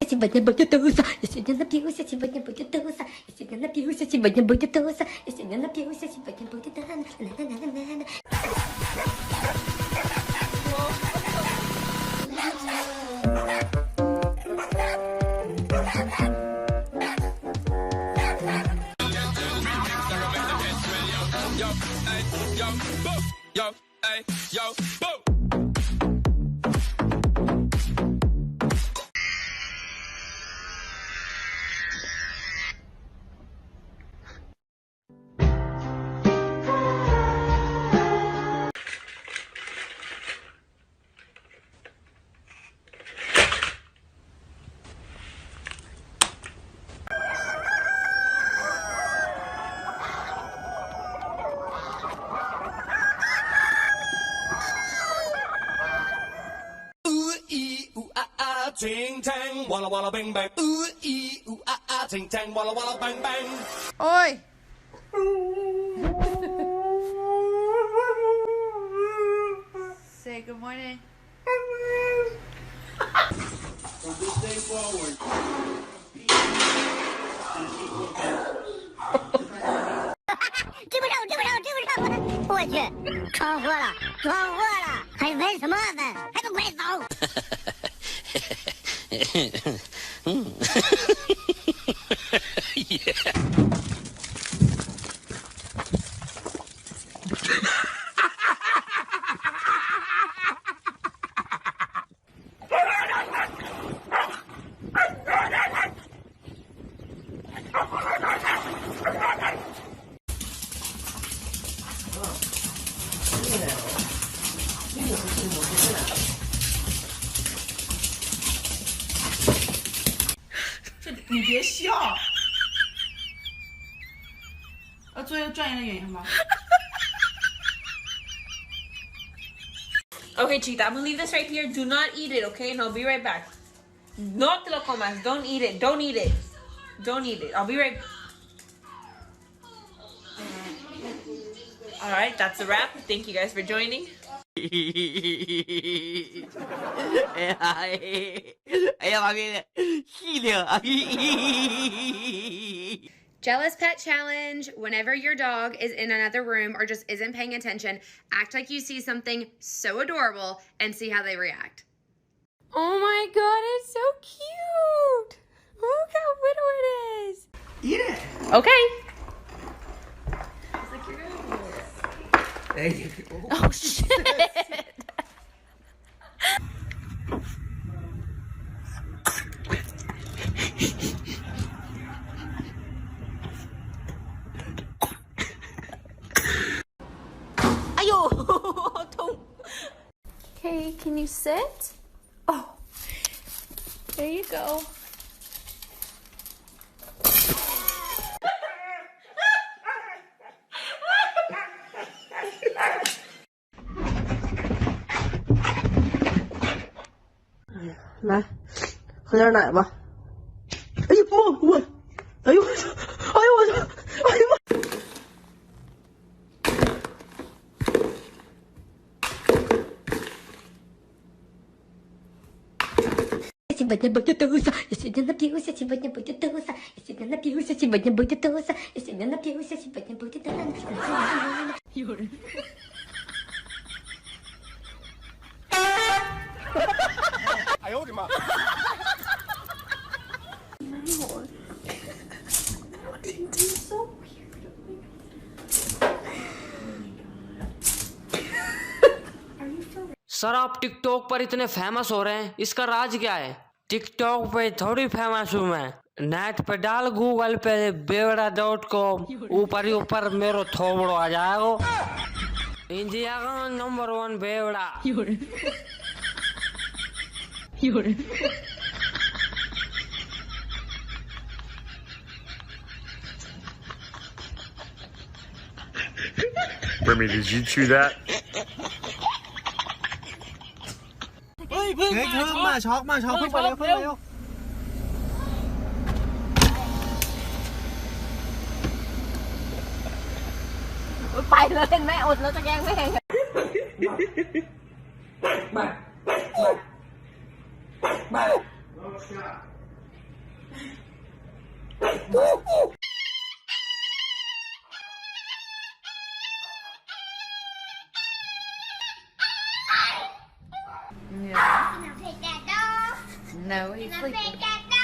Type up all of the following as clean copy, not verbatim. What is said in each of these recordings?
Сегодня будет туса, я сегодня напьюся, сегодня будет туса, я сегодня напьюся, сегодня будет туса, я сегодня напьюся, сегодня будет на-на-на-на-на-на. Yo, hey, yo, boom. Ting tang, walla walla bang bang. Ooh ee ooh ah ah, ting tang, walla walla bang bang. Oi! Say good morning. From this day forward, Give it out! 我去，闯祸了，还闻什么闻？还不快走！你别笑，要做一个专业的演员吗？ Okay, Cheetah, I'm gonna leave this right here. Do not eat it, okay? And I'll be right back. No te lo comas. Don't eat it. Don't eat it. Don't eat it. I'll be right. All right, that's a wrap. Thank you guys for joining. Jealous pet challenge. Whenever your dog is in another room or just isn't paying attention, act like you see something so adorable and see how they react. Oh my god, it's so cute. Look how little it is. eat it. Okay. It's like you're gonna do it. There you go. Oh shit. Okay, can you sit? Oh, there you go. Này,喝点奶吧。哎呦我，哎呦我操，哎呦我操，哎呦我。Сегодня будет туса, я сегодня напьюся, сегодня будет туса, я сегодня напьюся, сегодня будет туса, я сегодня напьюся, сегодня будет на-на-на-на-на-на. 有人。哎呦我的妈！ sir आप TikTok पर इतने famous हो रहे हैं, इसका राज क्या है? TikTok पे थोड़ी फेमस हूँ मैं, नेट पे डाल गूगल पे बेवड़ा.com, ऊपर ही ऊपर मेरो थोबड़ो आ जाएगा। इंडिया का number 1 बेवड़ा। 有人。有人。 Remy, did you chew that? เฮ้ยเพิ่งมาช็อกเพิ่งไปเร็วไปแล้วเห็นไหมอดแล้วจะแกล้งแม่ง มา Yeah. Can I pet that dog? No, he's Can I sleeping. pet that dog?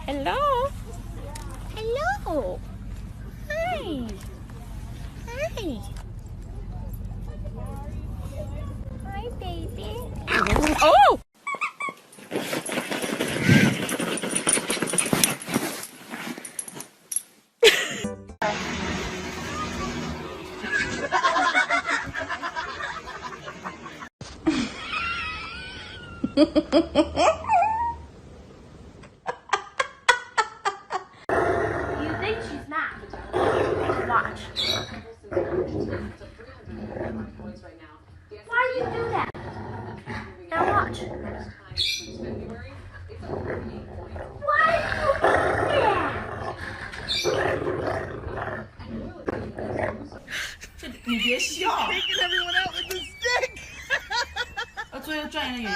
Hello. Hello. Hi. Hi. Hi, baby. Oh! You think she's not? Watch. Why do you do that? Now watch. Why do you do that? 你别笑。Taking everyone out with the stick 最后转移的原因吗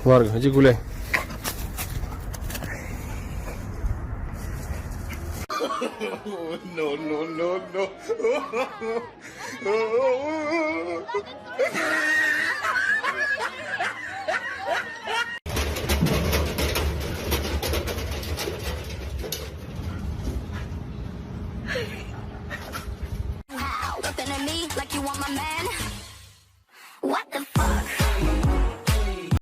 ？Larga, hadi gulay. No, no, no, no. Looking at me like you want my man.